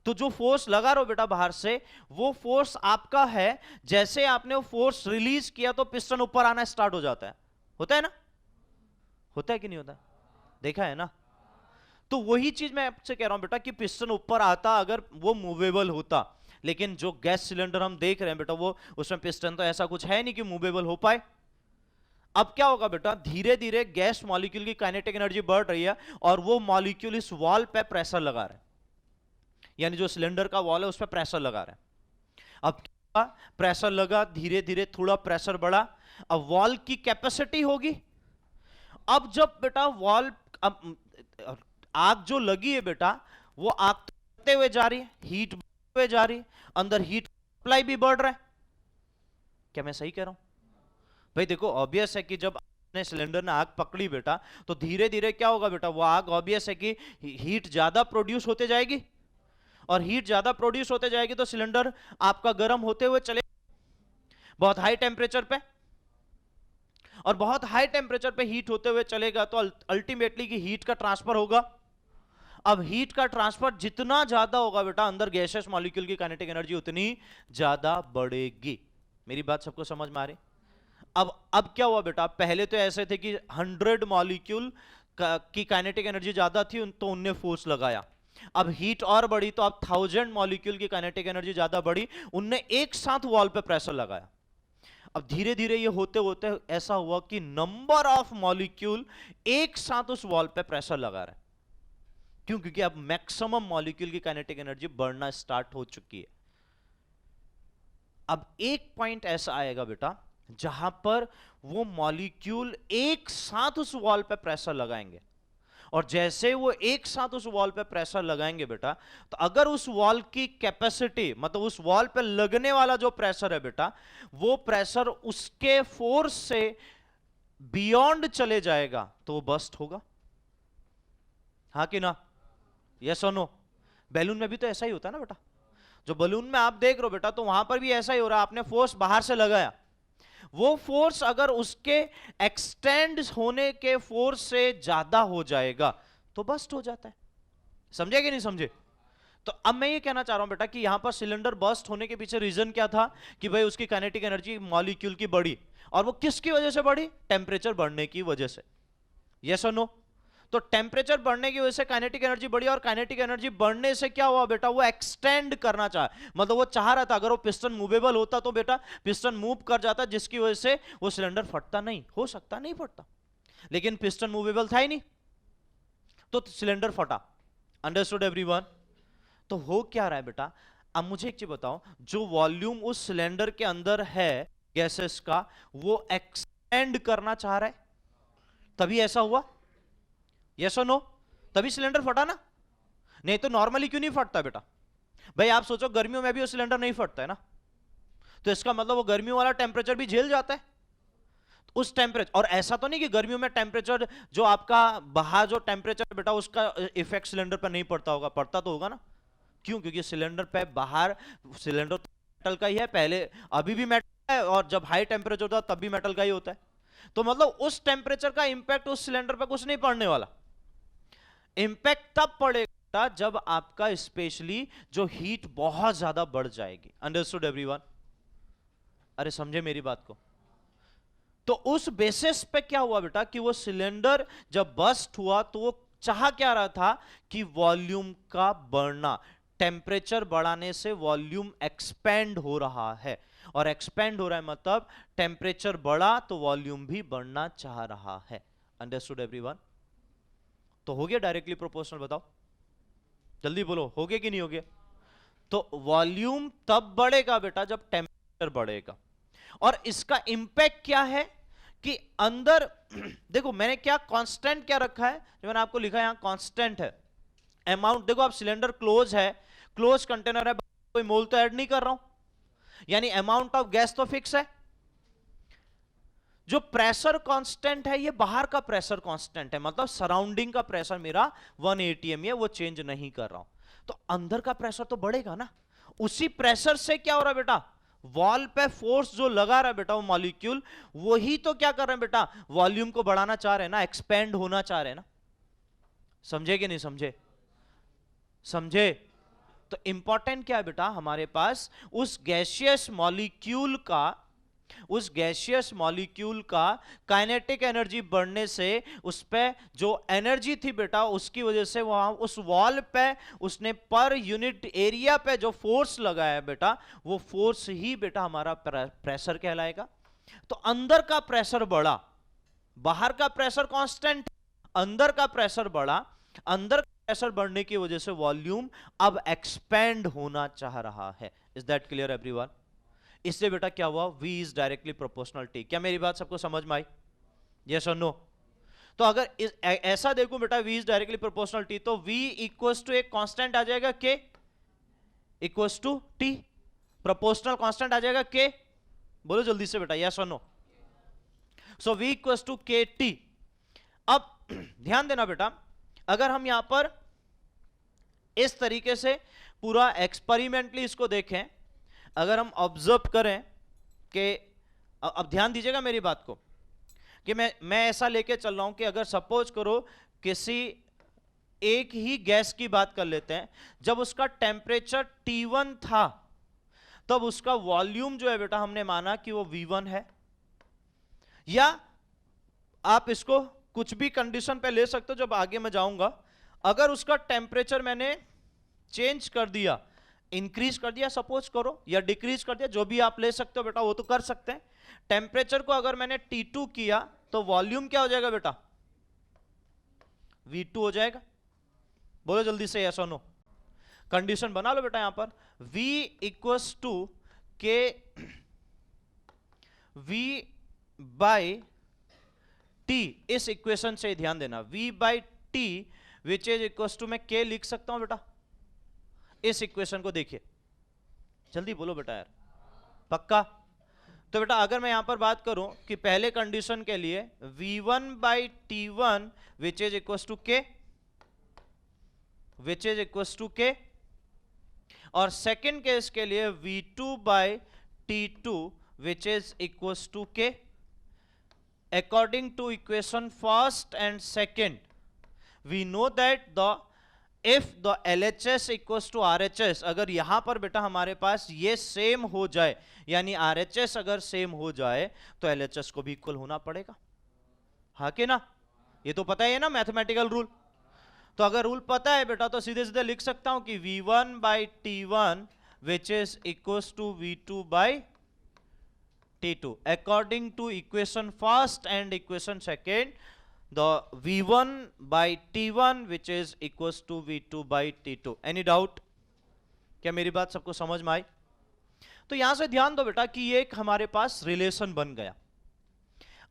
तो जो फोर्स लगा रहे हो बेटा बाहर से, वो फोर्स आपका है, जैसे आपने वो फोर्स रिलीज किया तो पिस्टन ऊपर आना स्टार्ट हो जाता है, होता है ना, होता है कि नहीं होता, देखा है ना। तो वही चीज मैं आपसे कह रहा हूं बेटा कि पिस्टन ऊपर आता अगर वो मूवेबल होता, लेकिन जो गैस सिलेंडर हम देख रहे हैं बेटा, वो उसमें पिस्टन तो ऐसा कुछ है नहीं कि मूवेबल हो पाए। अब क्या होगा बेटा, धीरे धीरे गैस मॉलिक्यूल की काइनेटिक एनर्जी बढ़ रही है, और वो मॉलिक्यूल इस वॉल पे प्रेशर लगा रहे हैं, यानी जो सिलेंडर का वॉल है उस पर प्रेशर लगा रहे हैं। अब क्या, प्रेशर लगा, धीरे धीरे थोड़ा प्रेशर बढ़ा, अब वॉल की कैपेसिटी होगी। अब जब बेटा वॉल, अब आग जो लगी है बेटा, वो आग तो बढ़ते हुए जा रही है, हीट बढ़ते हुए जा रही है, अंदर हीट सप्लाई भी बढ़ रहा है, क्या मैं सही कह रहा हूं भाई। देखो ऑब्वियस है कि जब आपने सिलेंडर ने आग पकड़ी बेटा, तो धीरे धीरे क्या होगा बेटा, वो आग ऑब्वियस है कि हीट ज्यादा प्रोड्यूस होते जाएगी, और हीट ज्यादा प्रोड्यूस होते जाएगी तो सिलेंडर आपका गर्म होते हुए चले बहुत हाई टेम्परेचर पे, और बहुत हाई टेम्परेचर पे हीट होते हुए चलेगा तो अल्टीमेटली की हीट का ट्रांसफर होगा। अब हीट का ट्रांसफर जितना ज्यादा होगा बेटा, अंदर गैसेस मॉलिक्यूल की काइनेटिक एनर्जी उतनी ज्यादा बढ़ेगी। मेरी बात सबको समझ में आ रही। अब क्या हुआ बेटा, पहले तो ऐसे थे कि 100 मॉलिक्यूल की काइनेटिक एनर्जी ज्यादा थी, तो उनने फोर्स लगाया। अब हीट और बढ़ी तो अब 1000 मॉलिक्यूल की काइनेटिक एनर्जी ज्यादा बढ़ी, उनने एक साथ वॉल पे प्रेशर लगाया। अब धीरे धीरे ये होते होते ऐसा हुआ कि नंबर ऑफ मॉलिक्यूल एक साथ उस वॉल पे प्रेशर लगा रहे हैं। क्यों? क्योंकि अब मैक्सिमम मॉलिक्यूल की काइनेटिक एनर्जी बढ़ना स्टार्ट हो चुकी है। अब एक पॉइंट ऐसा आएगा बेटा जहां पर वो मॉलिक्यूल एक साथ उस वॉल पे प्रेशर लगाएंगे, और जैसे वो एक साथ उस वॉल पे प्रेशर लगाएंगे बेटा, तो अगर उस वॉल की कैपेसिटी, मतलब उस वॉल पे लगने वाला जो प्रेशर है बेटा, वो प्रेशर उसके फोर्स से बियॉन्ड चले जाएगा तो वो बस्ट होगा। हाँ कि ना? यस और नो? बैलून में भी तो ऐसा ही होता है ना बेटा, जो बलून में आप देख रहे हो बेटा, तो वहां पर भी ऐसा ही हो रहा है। आपने फोर्स बाहर से लगाया, वो फोर्स अगर उसके एक्सटेंड होने के फोर्स से ज्यादा हो जाएगा तो बस्ट हो जाता है। समझे कि नहीं समझे? तो अब मैं ये कहना चाह रहा हूं बेटा कि यहां पर सिलेंडर बस्ट होने के पीछे रीजन क्या था कि भाई उसकी काइनेटिक एनर्जी मॉलिक्यूल की बढ़ी, और वो किसकी वजह से बढ़ी? टेम्परेचर बढ़ने की वजह से। यस और नो? तो टेम्परेचर बढ़ने की वजह से काइनेटिक एनर्जी बढ़ी, और काइनेटिक एनर्जी बढ़ने से क्या हुआ बेटा, वो एक्सटेंड करना चाहा, मतलब वो चाह रहा था, अगर वो पिस्टन मूवेबल होता तो बेटा पिस्टन मूव कर जाता, जिसकी वजह से वो सिलेंडर फटता नहीं, हो सकता नहीं फटता, लेकिन पिस्टन मूवेबल था ही नहीं, तो सिलेंडर फटा। Understood everyone? तो हो क्या रहा है बेटा, अब मुझे एक चीज बताओ, जो वॉल्यूम उस सिलेंडर के अंदर है गैसेस का, वो एक्सटेंड करना चाह रहा है, तभी ऐसा हुआ। यस और नो? तभी सिलेंडर फटा ना। नहीं तो नॉर्मली क्यों नहीं फटता बेटा? भाई आप सोचो गर्मियों में भी वो सिलेंडर नहीं फटता है ना, तो इसका मतलब वो गर्मियों वाला टेम्परेचर भी झेल जाता है उस टेम्परेचर। और ऐसा तो नहीं कि गर्मियों में टेम्परेचर जो आपका बाहर जो टेम्परेचर बेटा उसका इफेक्ट सिलेंडर पर नहीं पड़ता होगा, पड़ता तो होगा ना। क्यों? क्योंकि सिलेंडर पे बाहर सिलेंडर तो मेटल का ही है, पहले अभी भी मेटल है, और जब हाई टेम्परेचर होता है तब भी मेटल का ही होता है। तो मतलब उस टेम्परेचर का इंपैक्ट उस सिलेंडर पे कुछ नहीं पड़ने वाला। इंपैक्ट तब पड़ेगा जब आपका स्पेशली जो हीट बहुत ज्यादा बढ़ जाएगी। Understood everyone? अरे समझे मेरी बात को? तो उस बेसिस पे क्या हुआ बेटा कि वो सिलेंडर जब बस्ट हुआ तो वो चाह क्या रहा था कि वॉल्यूम का बढ़ना, टेम्परेचर बढ़ाने से वॉल्यूम एक्सपेंड हो रहा है, और एक्सपेंड हो रहा है मतलब टेम्परेचर बढ़ा तो वॉल्यूम भी बढ़ना चाह रहा है। Understood everyone? तो हो गया डायरेक्टली प्रोपोर्शनल? बताओ जल्दी बोलो, हो गया कि नहीं हो गया? तो वॉल्यूम तब बढ़ेगा बेटा जब टेम्परेचर बढ़ेगा। और इसका इंपैक्ट क्या है कि अंदर देखो मैंने क्या कांस्टेंट क्या रखा है, जो मैंने आपको लिखा है यहां कांस्टेंट है अमाउंट। देखो आप सिलेंडर क्लोज है, क्लोज कंटेनर है, कोई मोल तो ऐड नहीं कर रहा हूं, यानी अमाउंट ऑफ गैस तो फिक्स है। जो प्रेशर कांस्टेंट है ये बाहर का प्रेशर कांस्टेंट है, मतलब सराउंडिंग का प्रेशर मेरा 1 atm है, वो चेंज नहीं कर रहा हूं। तो अंदर का प्रेशर तो बढ़ेगा ना। उसी प्रेशर से क्या हो रहा है बेटा, वॉल पे फोर्स जो लगा रहा है बेटा वो मॉलिक्यूल, वही तो क्या कर रहे हैं बेटा, वॉल्यूम को बढ़ाना चाह रहे हैं ना, एक्सपेंड होना चाह रहे हैं ना। समझे कि नहीं समझे? समझे? तो इंपॉर्टेंट क्या है बेटा, हमारे पास उस गैसियस मॉलिक्यूल का काइनेटिक एनर्जी बढ़ने से उस पे जो एनर्जी थी बेटा उसकी वजह से वहां उस वॉल पे उसने पर यूनिट एरिया पे जो फोर्स लगाया बेटा, वो फोर्स ही बेटा हमारा प्रेशर कहलाएगा। तो अंदर का प्रेशर बढ़ा, बाहर का प्रेशर कांस्टेंट, अंदर का प्रेशर बढ़ा, अंदर का प्रेशर बढ़ने की वजह से वॉल्यूम अब एक्सपेंड होना चाह रहा है। Is that clear everyone? इससे बेटा क्या हुआ, V is directly proportional T। क्या मेरी बात सबको समझ में आई? यस और नो? तो अगर ऐसा देखूं बेटा V is directly proportional T, तो V इक्वल्स टू एक कांस्टेंट आ जाएगा K equals to T, proportional constant आ जाएगा K। बोलो जल्दी से बेटा, यस और no? So V equals to KT। अब ध्यान देना बेटा, अगर हम यहां पर इस तरीके से पूरा एक्सपेरिमेंटली इसको देखें, अगर हम ऑब्जर्व करें कि अब ध्यान दीजिएगा मेरी बात को, कि मैं ऐसा लेके चल रहा हूं कि अगर सपोज करो किसी एक ही गैस की बात कर लेते हैं, जब उसका टेम्परेचर T1 था तब उसका वॉल्यूम जो है बेटा हमने माना कि वो V1 है, या आप इसको कुछ भी कंडीशन पे ले सकते हो जब आगे मैं जाऊंगा। अगर उसका टेम्परेचर मैंने चेंज कर दिया, इंक्रीज कर दिया सपोज करो, या डिक्रीज कर दिया, जो भी आप ले सकते हो बेटा वो तो कर सकते हैं। टेम्परेचर को अगर मैंने T2 किया तो वॉल्यूम क्या हो जाएगा बेटा, V2 हो जाएगा। बोलो जल्दी से यस और नो? कंडीशन बना लो बेटा यहां पर, V equals to K V by T। इस इक्वेशन से ध्यान देना, V by T which is equals to, मैं K लिख सकता हूं बेटा। इस इक्वेशन को देखिए जल्दी बोलो बेटा यार, पक्का? तो बेटा अगर मैं यहां पर बात करूं कि पहले कंडीशन के लिए V1 by T1 which is equals to K, which is equals to K, और सेकेंड केस के लिए V2 by T2 which is equals to K, according to equation first and second we know that if the LHS equals to RHS, अगर यहां पर बेटा हमारे पास ये same हो जाए, यानी RHS अगर सेम हो जाए तो LHS को भी इक्वल होना पड़ेगा, हाँ कि ना? ये तो पता ही है ना मैथमेटिकल रूल। तो अगर रूल पता है बेटा तो सीधे सीधे लिख सकता हूं कि V1 by T1 which is equals to V2 by T2 according to equation first and equation second, the V1 by T1 which is equals to V2 by T2। any doubt? क्या मेरी बात सबको समझ में आई? तो यहां से ध्यान दो बेटा कि ये एक हमारे पास रिलेशन बन गया।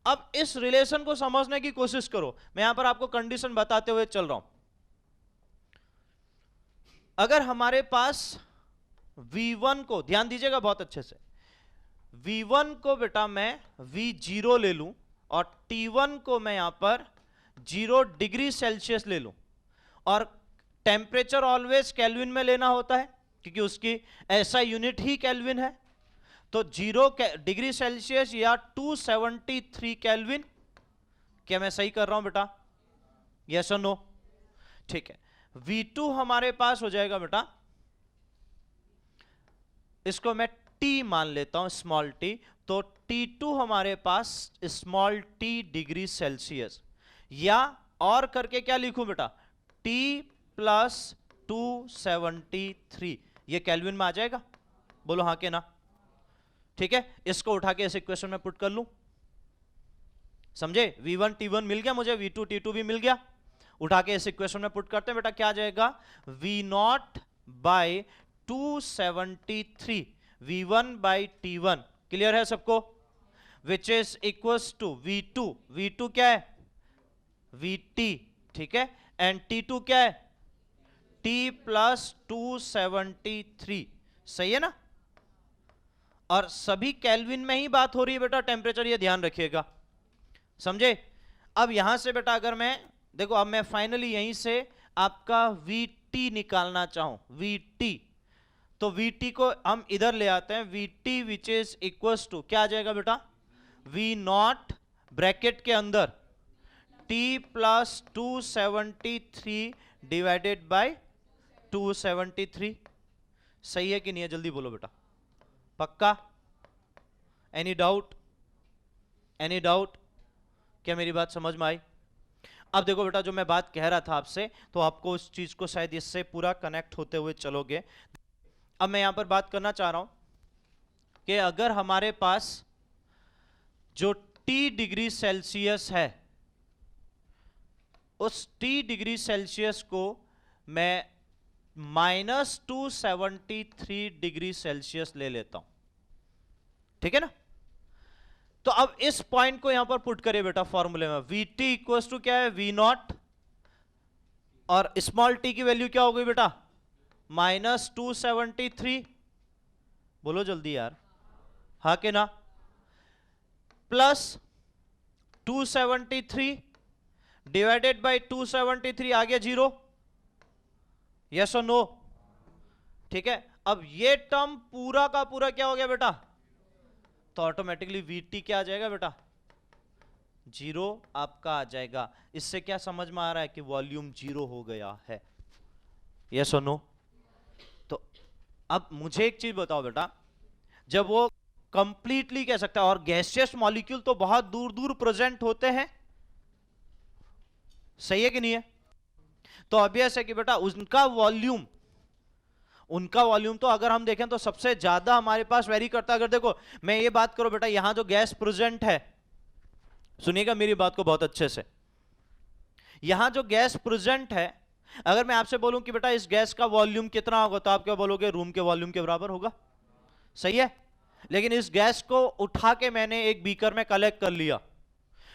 अब इस रिलेशन को समझने की कोशिश करो, मैं यहां पर आपको कंडीशन बताते हुए चल रहा हूं। अगर हमारे पास V1 को, ध्यान दीजिएगा बहुत अच्छे से, V1 को बेटा मैं V0 ले लूं और T1 को मैं यहां पर 0 डिग्री सेल्सियस ले लूं, और टेम्परेचर ऑलवेज केल्विन में लेना होता है क्योंकि उसकी ऐसा यूनिट ही केल्विन है, तो 0 डिग्री सेल्सियस या 273 केल्विन। क्या मैं सही कर रहा हूं बेटा? यस और नो? ठीक है। V2 हमारे पास हो जाएगा बेटा, इसको मैं T मान लेता हूं, स्मॉल t, तो T2 हमारे पास स्मॉल t डिग्री सेल्सियस, या और करके क्या लिखूं बेटा, T प्लस 273, ये केल्विन में आ जाएगा? बोलो हाँ के ना? ठीक है, इसको उठा के इस इक्वेशन में पुट कर लूं, समझे? V1 T1 मिल गया मुझे, V2 T2 भी मिल गया, उठा के इस इक्वेशन में पुट करते हैं बेटा, क्या आ जाएगा, V0 by 273 V1 by T1, clear है सबको? विच is equals to V2, V2 क्या है, VT, ठीक है, एंड T2 क्या है, T प्लस 273, सही है ना? और सभी केल्विन में ही बात हो रही है बेटा, टेम्परेचर, ये ध्यान रखिएगा, समझे? अब यहां से बेटा अगर मैं देखो, अब मैं फाइनली यहीं से आपका VT निकालना चाहूं, VT, तो VT को हम इधर ले आते हैं, VT which is equals to क्या आ जाएगा बेटा, V0 ब्रैकेट के अंदर T प्लस 273 डिवाइडेड बाय 273, सही है कि नहीं है? जल्दी बोलो बेटा, पक्का? Any doubt? Any doubt? क्या मेरी बात समझ में आई? अब देखो बेटा, जो मैं बात कह रहा था आपसे, तो आपको उस चीज को शायद इससे पूरा कनेक्ट होते हुए चलोगे। अब मैं यहां पर बात करना चाह रहा हूं कि अगर हमारे पास जो T डिग्री सेल्सियस है, उस T डिग्री सेल्सियस को मैं -273 डिग्री सेल्सियस ले लेता हूं, ठीक है ना? तो अब इस पॉइंट को यहां पर पुट करिए बेटा फॉर्मूले में, VT इक्वल्स टू क्या है, V0, और स्मॉल t की वैल्यू क्या हो गई बेटा, -273, बोलो जल्दी यार, हाँ के ना, प्लस 273 डिवाइडेड बाय 273 आ गया 0, यस और नो? ठीक है, अब ये टर्म पूरा का पूरा क्या हो गया बेटा, तो ऑटोमेटिकली VT क्या आ जाएगा बेटा, 0 आपका आ जाएगा। इससे क्या समझ में आ रहा है कि वॉल्यूम 0 हो गया है, यस और नो? तो अब मुझे एक चीज बताओ बेटा, जब वो कंप्लीटली कह सकता है, और गैसियस मॉलिक्यूल तो बहुत दूर दूर प्रेजेंट होते हैं, सही है कि नहीं है? तो ऑब्वियस है कि बेटा उनका वॉल्यूम तो अगर हम देखें तो सबसे ज्यादा हमारे पास वेरी करता है। अगर देखो मैं ये बात करो बेटा, यहां जो गैस प्रेजेंट है, सुनिएगा मेरी बात को बहुत अच्छे से, यहां जो गैस प्रेजेंट है, अगर मैं आपसे बोलूं कि बेटा इस गैस का वॉल्यूम कितना होगा, तो आप क्या बोलोगे, रूम के वॉल्यूम के बराबर होगा, सही है? लेकिन इस गैस को उठा के मैंने एक बीकर में कलेक्ट कर लिया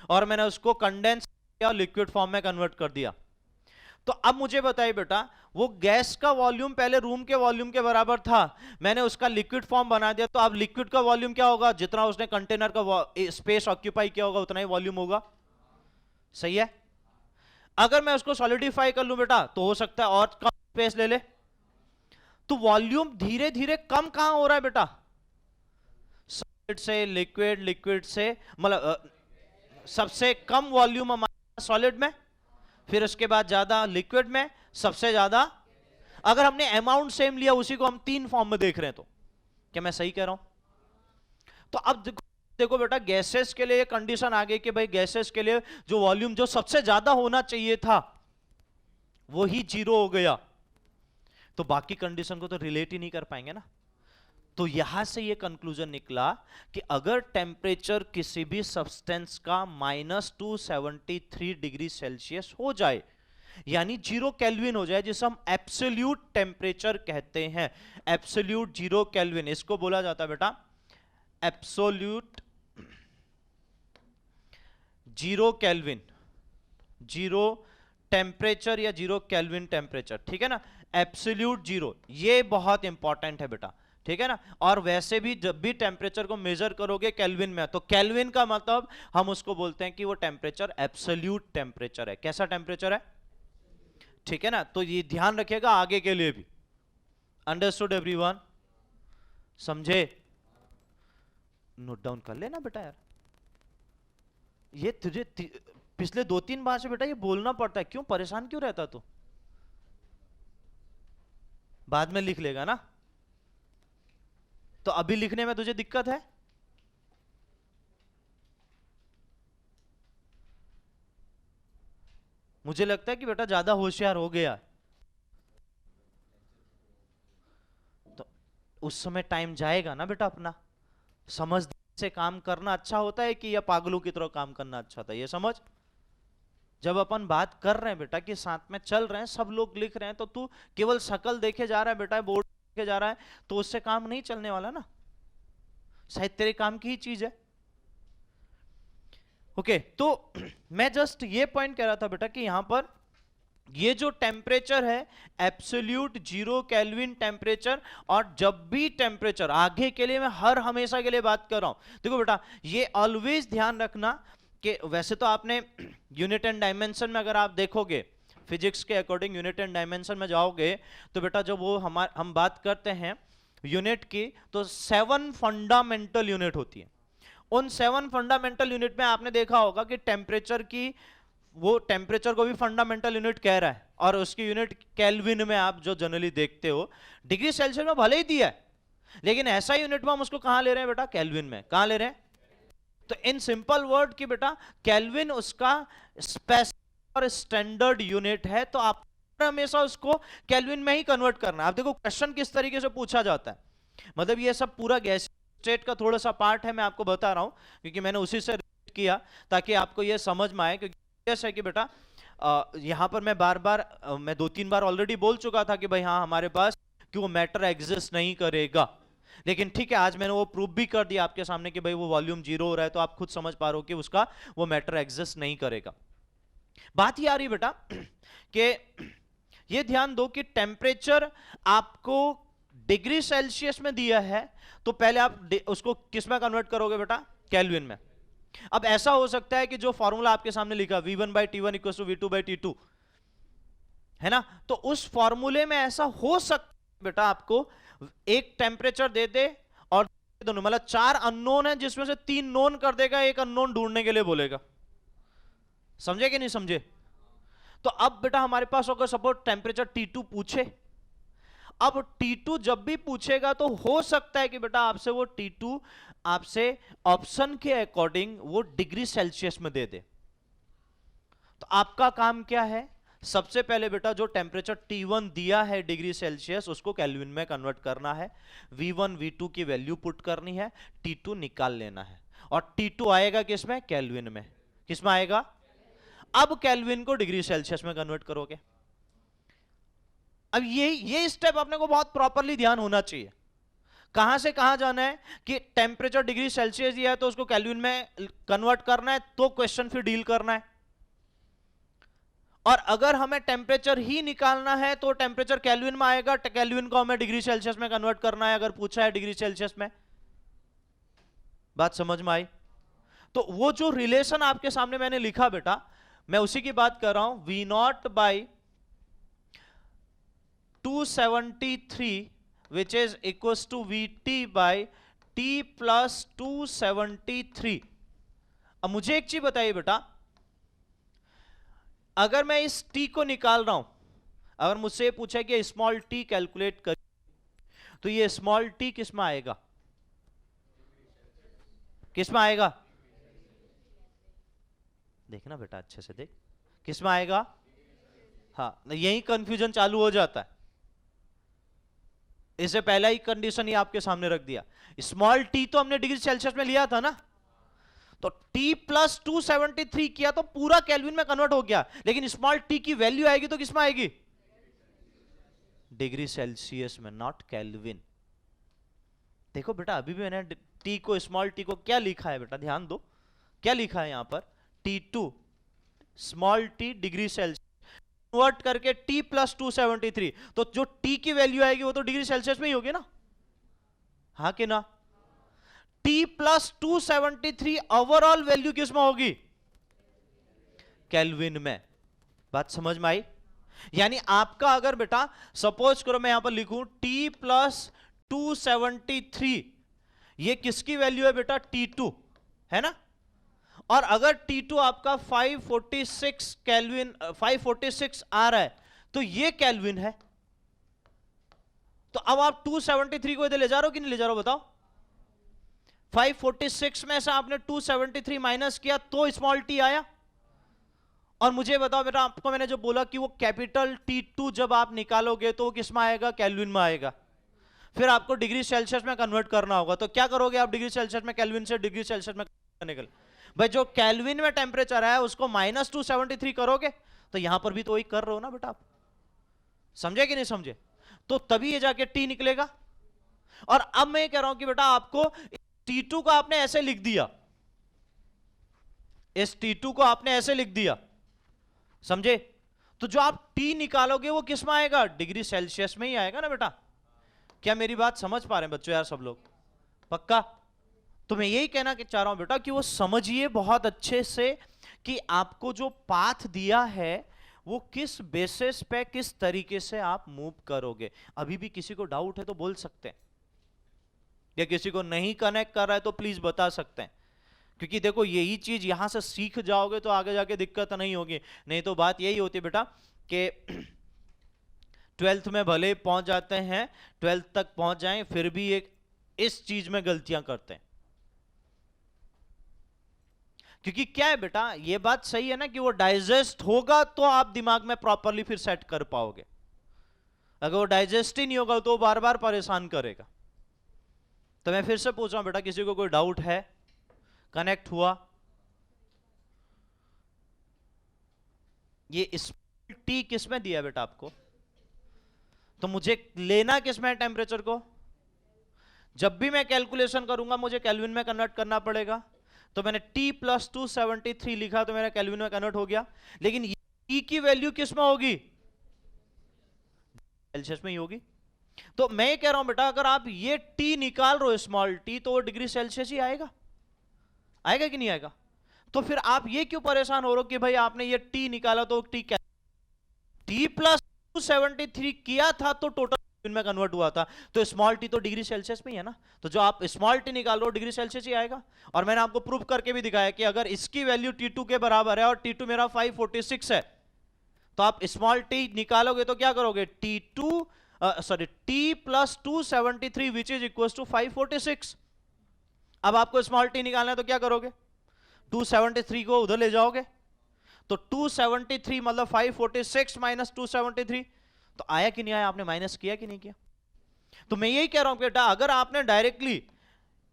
और मैंने उसको कंडेंस किया, लिक्विड फॉर्म में कन्वर्ट कर दिया, तो अब मुझे बताइए बेटा, वो गैस का वॉल्यूम पहले रूम के वॉल्यूम के बराबर था, मैंने उसका लिक्विड फॉर्म बना दिया, तो अब लिक्विड का वॉल्यूम क्या होगा, जितना उसने कंटेनर का स्पेस ऑक्यूपाई किया होगा उतना ही वॉल्यूम होगा, सही है? अगर मैं उसको सॉलिडिफाई कर लूं बेटा, तो हो सकता है और कम स्पेस ले ले, तो वॉल्यूम धीरे धीरे कम कहां हो रहा है बेटा, सॉलिड से लिक्विड, लिक्विड से मतलब सबसे कम वॉल्यूम हमारा सॉलिड में, फिर उसके बाद ज्यादा लिक्विड में, सबसे ज्यादा, अगर हमने अमाउंट सेम लिया, उसी को हम 3 फॉर्म में देख रहे हैं, तो क्या मैं सही कह रहा हूं? तो अब देखो बेटा, गैसेस के लिए कंडीशन आ गई कि भाई गैसेस के लिए जो वॉल्यूम जो सबसे ज्यादा होना चाहिए था वो ही 0 हो गया, तो बाकी कंडीशन को तो रिलेट ही नहीं कर पाएंगे ना। तो यहां से ये कंक्लूजन निकला कि अगर टेम्परेचर किसी भी सब्सटेंस का -273 डिग्री सेल्सियस हो जाए, यानी 0 केल्विन हो जाए, जिसे हम एब्सोल्यूट टेम्परेचर कहते हैं, एब्सोल्यूट 0 केल्विन, इसको बोला जाता है बेटा एब्सोल्यूट 0 केल्विन, 0 टेम्परेचर या 0 केल्विन टेम्परेचर, ठीक है ना? एब्सोल्यूट जीरो, ये बहुत इंपॉर्टेंट है बेटा, ठीक है ना। और वैसे भी जब भी टेम्परेचर को मेजर करोगे केल्विन में, तो केल्विन का मतलब हम उसको बोलते हैं कि वो टेम्परेचर एब्सोल्यूट टेम्परेचर है। कैसा टेम्परेचर है, ठीक है ना। तो ये ध्यान रखिएगा आगे के लिए भी। अंडरस्टूड एवरीवन, समझे? नोट डाउन कर लेना बेटा यार, ये तुझे पिछले 2-3 बार से बेटा ये बोलना पड़ता है, क्यों परेशान क्यों रहता तू? बाद में लिख लेगा ना, तो अभी लिखने में तुझे दिक्कत है? मुझे लगता है कि बेटा ज्यादा होशियार हो गया, तो उस समय टाइम जाएगा ना बेटा अपना। समझ से काम करना अच्छा होता है कि या पागलों की तरह काम करना अच्छा होता है, ये समझ। जब अपन बात कर रहे हैं बेटा कि साथ में चल रहे हैं, सब लोग लिख रहे हैं, तो तू केवल शक्ल देखे जा रहा है बेटा, बोर्ड देखे जा रहा है, तो उससे काम नहीं चलने वाला ना। शायद तेरे काम की ही चीज है। ओके, तो मैं जस्ट ये पॉइंट कह रहा था बेटा कि यहां पर ये जो टेम्परेचर है एब्सोल्यूट जीरो केल्विन टेम्परेचर, और जब भी टेम्परेचर आगे के लिए मैं हर हमेशा के लिए बात कर रहा हूं, देखो बेटा ये ऑलवेज ध्यान रखना कि वैसे तो आपने यूनिट एंड डायमेंशन में अगर आप देखोगे, फिजिक्स के अकॉर्डिंग यूनिट एंड डायमेंशन में जाओगे, तो बेटा जब वो हम बात करते हैं यूनिट की, तो 7 फंडामेंटल यूनिट होती है। उन 7 फंडामेंटल यूनिट में आपने देखा होगा कि टेम्परेचर की, वो टेम्परेचर को भी फंडामेंटल यूनिट कह रहा है, और उसकी यूनिट केल्विन में आप जो जनरली देखते हो, डिग्री सेल्सियस में भले ही दिया है, लेकिन ऐसा यूनिट में हम उसको कहां ले रहे हैं बेटा, केल्विन में। कहां ले रहे हैं? तो इन सिंपल वर्ड की बेटा केल्विन उसका स्पेसिफिक और स्टैंडर्ड यूनिट है, तो आप हमेशा उसको केल्विन में ही कन्वर्ट करना है। आप देखो क्वेश्चन किस तरीके से पूछा जाता है, मतलब ये सब पूरा गैस स्टेट का थोड़ा सा पार्ट है, मैं आपको बता रहा हूं क्योंकि मैंने उसी से किया ताकि आपको ये समझ में आए। क्योंकि यस है कि बेटा यहां पर मैं बार बार मैं 2-3 बार ऑलरेडी बोल चुका था कि भाई हाँ हमारे पास कि वो मैटर एग्जिस्ट नहीं करेगा, लेकिन ठीक है आज मैंने वो प्रूव भी कर दिया आपके सामने कि भाई वो वॉल्यूम जीरो हो रहा है, तो आप खुद समझ पा रहे हो कि उसका वो मैटर एग्जिस्ट नहीं करेगा। बात ये आ रही बेटा कि ये ध्यान दो कि टेम्परेचर आपको डिग्री सेल्सियस में दिया है, तो पहले आप उसको किस में कन्वर्ट करोगे बेटा, केल्विन में। अब ऐसा हो सकता है कि जो फॉर्मूला आपके सामने लिखा V1/T1 = V2/T2 है ना, तो उस फॉर्मूले में ऐसा हो सकता है बेटा आपको एक टेम्परेचर दे दे और दोनों मतलब 4 अननोन है जिसमें से 3 नोन कर देगा, एक अननोन ढूंढने के लिए बोलेगा। समझे कि नहीं समझे? तो अब बेटा हमारे पास अगर सपोज टेम्परेचर T2 पूछे, अब T2 जब भी पूछेगा तो हो सकता है कि बेटा आपसे वो T2 आपसे ऑप्शन के अकॉर्डिंग वो डिग्री सेल्सियस में दे दे। तो आपका काम क्या है, सबसे पहले बेटा जो टेम्परेचर T1 दिया है डिग्री सेल्सियस उसको केल्विन में कन्वर्ट करना है, V1 V2 की वैल्यू पुट करनी है, T2 निकाल लेना है, और T2 आएगा किसमें, केल्विन में। किसमें आएगा? अब केल्विन को डिग्री सेल्सियस में कन्वर्ट करोगे। अब ये स्टेप अपने को बहुत प्रॉपरली ध्यान होना चाहिए। कहां से कहां जाना है कि टेम्परेचर डिग्री सेल्सियस दिया है तो उसको केल्विन में कन्वर्ट करना है, तो क्वेश्चन फिर डील करना है। और अगर हमें टेम्परेचर ही निकालना है तो टेम्परेचर केल्विन में आएगा, केल्विन को हमें डिग्री सेल्सियस में कन्वर्ट करना है अगर पूछा है डिग्री सेल्सियस में। बात समझ में आई? तो वो जो रिलेशन आपके सामने मैंने लिखा बेटा, मैं उसी की बात कर रहा हूं, V0/273 which is equals to VT/T plus 273। अब मुझे एक चीज बताइए बेटा, अगर मैं इस T को निकाल रहा हूं, अगर मुझसे पूछा है कि स्मॉल t कैलकुलेट कर, तो ये स्मॉल t किस में आएगा, किस में आएगा? देखना बेटा अच्छे से देख, किस में आएगा? हाँ, यही कंफ्यूजन चालू हो जाता है। इससे पहला ही कंडीशन ही आपके सामने रख दिया, स्मॉल t तो हमने डिग्री सेल्सियस में लिया था ना, तो T plus 273 किया तो पूरा केल्विन में कन्वर्ट हो गया, लेकिन स्मॉल t की वैल्यू आएगी तो किस में आएगी, डिग्री सेल्सियस में, नॉट केल्विन। देखो बेटा अभी भी मैंने t को, स्मॉल t को क्या लिखा है बेटा, ध्यान दो क्या लिखा है यहां पर, T2 small t degree Celsius, convert करके T प्लस 273, तो जो T की वैल्यू आएगी वो तो डिग्री सेल्सियस में ही होगी ना, हाँ कि ना? T प्लस 273 ओवरऑल वैल्यू किस में होगी? केल्विन में। बात समझ में आई? यानी आपका अगर बेटा सपोज करो मैं यहां पर लिखूं T प्लस 273, ये किसकी वैल्यू है बेटा? T2 है ना? और अगर T2 आपका 546 केल्विन 546 आ रहा है तो ये केल्विन है। तो अब आप 273 को इधर ले जा रहे हो कि नहीं ले जा रहे हो बताओ? 546 में से आपने 273 माइनस किया तो स्मॉल टी आया। और मुझे बताओ बेटा, आपको मैंने जो बोला कि वो कैपिटल T2 जब आप निकालोगे तो वो किस में आएगा? केल्विन में आएगा। फिर आपको डिग्री सेल्सियस में कन्वर्ट करना होगा, तो क्या करोगे आप? डिग्री सेल्सियस में केल्विन से डिग्री सेल्सियस में करने के लिए भाई जो केल्विन में टेम्परेचर है उसको माइनस 273 करोगे, तो यहां पर भी तो वही कर रहे हो ना बेटा आप। समझे कि नहीं समझे? तो तभी ये जाके T निकलेगा। और अब मैं कह रहा हूं कि बेटा आपको T2 को आपने ऐसे लिख दिया, इस T2 को आपने ऐसे लिख दिया, समझे? तो जो आप T निकालोगे वो किस में आएगा? डिग्री सेल्सियस में ही आएगा ना बेटा। क्या मेरी बात समझ पा रहे हैं बच्चों यार सब लोग? पक्का? तो मैं यही कहना चाह रहा हूं बेटा कि वो समझिए बहुत अच्छे से कि आपको जो पाथ दिया है वो किस बेसिस पे किस तरीके से आप मूव करोगे। अभी भी किसी को डाउट है तो बोल सकते हैं, या किसी को नहीं कनेक्ट कर रहा है तो प्लीज बता सकते हैं। क्योंकि देखो यही चीज यहां से सीख जाओगे तो आगे जाके दिक्कत नहीं होगी। नहीं तो बात यही होती है बेटा कि 12th में भले पहुंच जाते हैं, 12th तक पहुंच जाएं, फिर भी एक इस चीज में गलतियां करते हैं। क्योंकि क्या है बेटा, ये बात सही है ना कि वो डाइजेस्ट होगा तो आप दिमाग में प्रॉपरली फिर सेट कर पाओगे। अगर वो डाइजेस्ट ही नहीं होगा तो बार बार परेशान करेगा। तो मैं फिर से पूछ रहा हूं बेटा, किसी को कोई डाउट है? कनेक्ट हुआ? ये T किस में दिया बेटा आपको? तो मुझे लेना किस में है टेम्परेचर को? जब भी मैं कैलकुलेशन करूंगा मुझे केल्विन में कन्वर्ट करना पड़ेगा। तो मैंने T प्लस 273 लिखा तो मेरा केल्विन में कन्वर्ट हो गया। लेकिन E की वैल्यू किस में होगी? सेल्सियस में ही होगी। तो मैं ये कह रहा हूं बेटा, अगर आप ये T निकाल रहे हो स्मॉल t, तो वो डिग्री सेल्सियस ही आएगा। आएगा कि नहीं आएगा? तो फिर आप ये क्यों परेशान हो रहे हो कि भाई आपने ये T निकाला तो T प्लस 273 किया था तो टोटल में कन्वर्ट हुआ था, तो स्मॉल टी तो डिग्री सेल्सियस में ही है ना। तो जो आप स्मॉल टी निकाल लो डिग्री सेल्सियस ही आएगा। और मैंने आपको प्रूफ करके भी दिखाया कि अगर इसकी वैल्यू T2 के बराबर है और T2 मेरा 546 है, तो आप स्मॉल टी निकालोगे तो क्या करोगे? T plus 273 which is equal to 546। अब आपको स्मॉल टी निकालना है तो क्या करोगे? 273 को उधर ले जाओगे, तो 273 मतलब 546 माइनस 273, तो आया कि नहीं आया? आपने माइनस किया कि नहीं किया? तो मैं यही कह रहा हूं बेटा, अगर आपने डायरेक्टली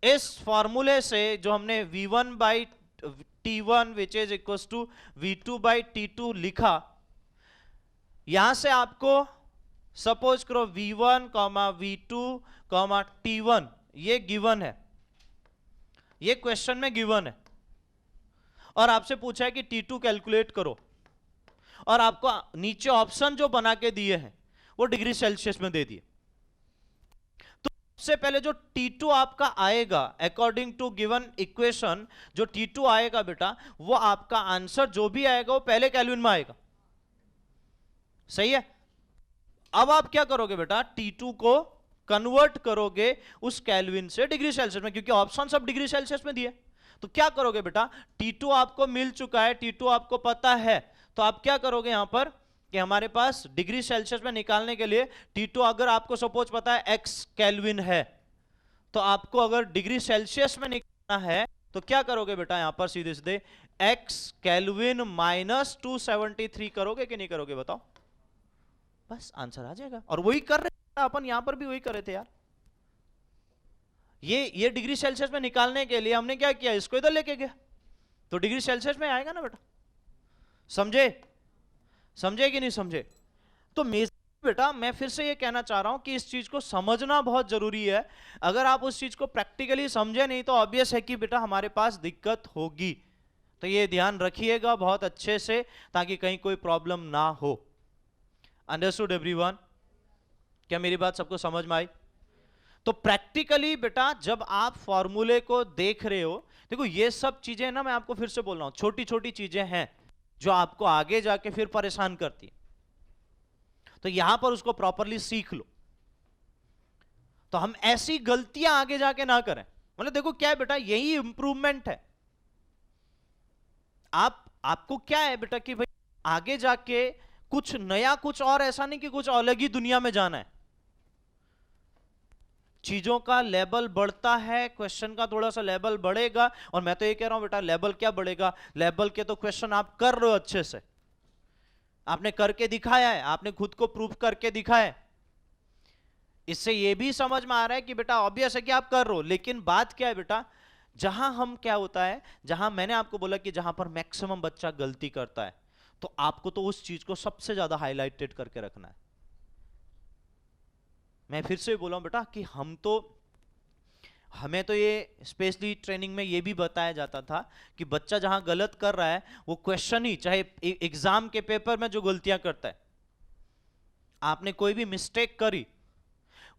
इस फॉर्मूले से जो हमने V1 by T1 which is equal to V2 by T2 लिखा, यहां से आपको सपोज करो V1, V2, T1 ये गिवन है, ये क्वेश्चन में गिवन है, और आपसे पूछा है कि T2 कैलकुलेट करो, और आपको नीचे ऑप्शन जो बना के दिए हैं वो डिग्री सेल्सियस में दे दिए। तो सबसे पहले जो T2 आपका आएगा अकॉर्डिंग टू गिवन इक्वेशन, जो T2 आएगा बेटा, वो आपका आंसर जो भी आएगा वो पहले केल्विन में आएगा। सही है? अब आप क्या करोगे बेटा? T2 को कन्वर्ट करोगे उस केल्विन से डिग्री सेल्सियस में, क्योंकि ऑप्शन सब डिग्री सेल्सियस में दिए। तो क्या करोगे बेटा? T2 आपको मिल चुका है, T2 आपको पता है, तो आप क्या करोगे यहां पर कि हमारे पास डिग्री सेल्सियस में निकालने के लिए T2 अगर आपको सपोज पता है x केल्विन है, तो आपको अगर डिग्री सेल्सियस में निकालना है तो क्या करोगे बेटा? यहां पर सीधे सीधे x केल्विन माइनस 273 करोगे कि नहीं करोगे? बताओ, बस आंसर आ जाएगा। और वही कर रहे थे अपन, यहां पर भी वही कर रहे थे यार। ये डिग्री सेल्सियस में निकालने के लिए हमने क्या किया? इसको इधर लेके गया तो डिग्री सेल्सियस में आएगा ना बेटा। समझे? समझे कि नहीं समझे? तो बेटा मैं फिर से ये कहना चाह रहा हूं कि इस चीज को समझना बहुत जरूरी है। अगर आप उस चीज को प्रैक्टिकली समझे नहीं तो ऑब्वियस है कि बेटा हमारे पास दिक्कत होगी। तो ये ध्यान रखिएगा बहुत अच्छे से, ताकि कहीं कोई प्रॉब्लम ना हो। Understood everyone? क्या मेरी बात सबको समझ में आई? तो प्रैक्टिकली बेटा जब आप फॉर्मूले को देख रहे हो, देखो ये सब चीजें ना, मैं आपको फिर से बोल रहा हूं, छोटी छोटी चीजें हैं जो आपको आगे जाके फिर परेशान करती है, तो यहां पर उसको प्रॉपरली सीख लो, तो हम ऐसी गलतियां आगे जाके ना करें। मतलब देखो क्या है बेटा, यही इंप्रूवमेंट है। आपको क्या है बेटा कि भाई आगे जाके कुछ नया, कुछ और, ऐसा नहीं कि कुछ अलग ही दुनिया में जाना है। चीजों का लेवल बढ़ता है, क्वेश्चन का थोड़ा सा लेवल बढ़ेगा, और मैं तो ये कह रहा हूं बेटा लेवल क्या बढ़ेगा, लेवल के तो क्वेश्चन आप कर रहे हो अच्छे से, आपने करके दिखाया है, आपने खुद को प्रूव करके दिखाया है। इससे ये भी समझ में आ रहा है कि बेटा ऑब्वियस है कि आप कर रहे हो, लेकिन बात क्या है बेटा, जहां हम क्या होता है, जहां मैंने आपको बोला कि जहां पर मैक्सिमम बच्चा गलती करता है, तो आपको तो उस चीज को सबसे ज्यादा हाईलाइटेड करके रखना है। मैं फिर से बोला बेटा कि हमें तो ये स्पेशली ट्रेनिंग में ये भी बताया जाता था कि बच्चा जहां गलत कर रहा है, वो क्वेश्चन ही, चाहे एग्जाम के पेपर में जो गलतियां करता है, आपने कोई भी मिस्टेक करी,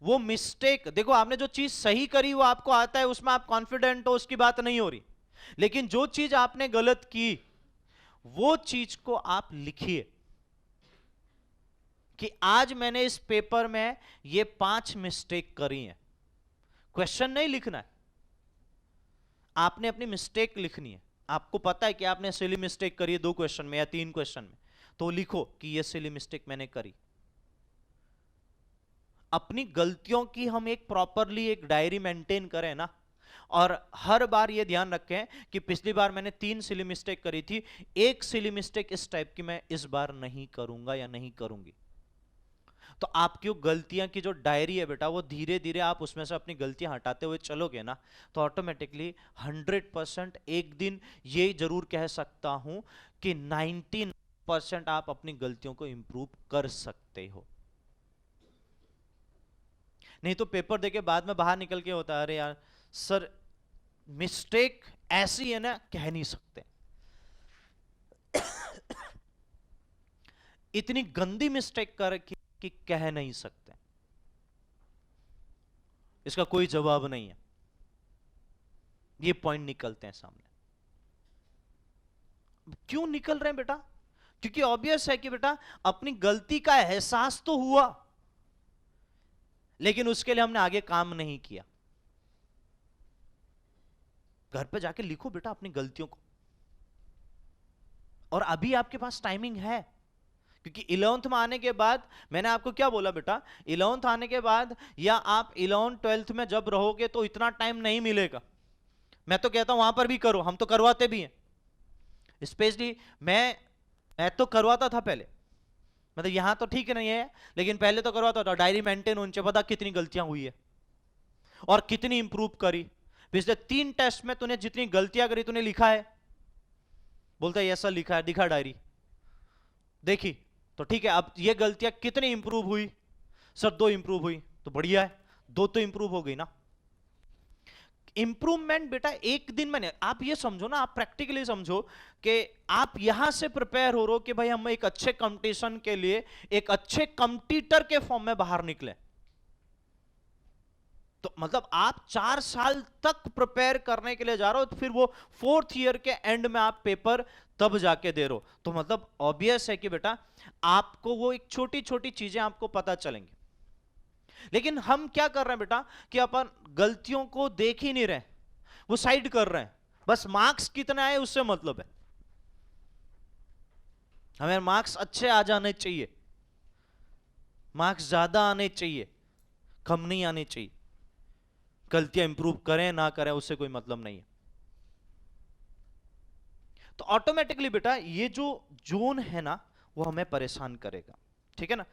वो मिस्टेक, देखो आपने जो चीज सही करी वो आपको आता है, उसमें आप कॉन्फिडेंट हो, उसकी बात नहीं हो रही, लेकिन जो चीज आपने गलत की, वो चीज को आप लिखिए कि आज मैंने इस पेपर में ये 5 मिस्टेक करी हैं। क्वेश्चन नहीं लिखना है, आपने अपनी मिस्टेक लिखनी है। आपको पता है कि आपने सिली मिस्टेक करी है 2 क्वेश्चन में या 3 क्वेश्चन में, तो लिखो कि ये सिली मिस्टेक मैंने करी। अपनी गलतियों की हम एक प्रॉपरली एक डायरी मेंटेन करें ना, और हर बार ये ध्यान रखें कि पिछली बार मैंने 3 सिली मिस्टेक करी थी, एक सिली मिस्टेक इस टाइप की मैं इस बार नहीं करूंगा या नहीं करूंगी। तो आपकी गलतियां की जो डायरी है बेटा, वो धीरे धीरे आप उसमें से अपनी गलतियां हटाते हुए चलोगे ना, तो ऑटोमेटिकली 100% एक दिन ये जरूर कह सकता हूं कि 99% आप अपनी गलतियों को इंप्रूव कर सकते हो। नहीं तो पेपर देके बाद में बाहर निकल के होता है, अरे यार सर मिस्टेक ऐसी है ना, कह नहीं सकते, इतनी गंदी मिस्टेक कर कि कह नहीं सकते, इसका कोई जवाब नहीं है, ये पॉइंट निकलते हैं सामने। क्यों निकल रहे हैं बेटा? क्योंकि ऑब्वियस है कि बेटा अपनी गलती का एहसास तो हुआ, लेकिन उसके लिए हमने आगे काम नहीं किया। घर पे जाके लिखो बेटा अपनी गलतियों को, और अभी आपके पास टाइमिंग है, क्योंकि 11th में आने के बाद, मैंने आपको क्या बोला बेटा, 11th आने के बाद या आप 11th 12th में जब रहोगे तो इतना टाइम नहीं मिलेगा। मैं तो कहता हूं वहां पर भी करो, हम तो करवाते भी हैं, स्पेशली मैं तो करवाता था पहले, मतलब यहां तो ठीक नहीं है, लेकिन पहले तो करवाता था, डायरी मेंटेन होनी चाहिए, पता कितनी गलतियां हुई है और कितनी इंप्रूव करी। पिछले 3 टेस्ट में तूने जितनी गलतियां करी तूने लिखा है, बोलता है ऐसा लिखा है, दिखा डायरी, देखी, तो ठीक है, अब ये गलतियां कितनी इंप्रूव हुई? सर 2 इंप्रूव हुई, तो बढ़िया है, 2 तो इंप्रूव हो गई ना। इंप्रूवमेंट बेटा एक दिन में नहीं, आप ये समझो ना, आप प्रैक्टिकली समझो कि आप यहां से प्रिपेयर हो रहे हो कि भाई हम एक अच्छे कंपटीशन के लिए एक अच्छे कंपटीटर के फॉर्म में बाहर निकले, तो मतलब आप 4 साल तक प्रिपेयर करने के लिए जा रहे हो, तो फिर वो 4th ईयर के एंड में आप पेपर तब जाके दे रहे हो, तो मतलब ऑब्वियस है कि बेटा आपको वो एक छोटी छोटी चीजें आपको पता चलेंगी। लेकिन हम क्या कर रहे हैं बेटा कि अपन गलतियों को देख ही नहीं रहे, वो साइड कर रहे हैं, बस मार्क्स कितना है उससे मतलब है, हमें मार्क्स अच्छे आ जाने चाहिए, मार्क्स ज्यादा आने चाहिए, कम नहीं आने चाहिए, गलतियां इंप्रूव करें ना करें उससे कोई मतलब नहीं है। तो ऑटोमेटिकली बेटा ये जो जोन है ना, वो हमें परेशान करेगा, ठीक है ना।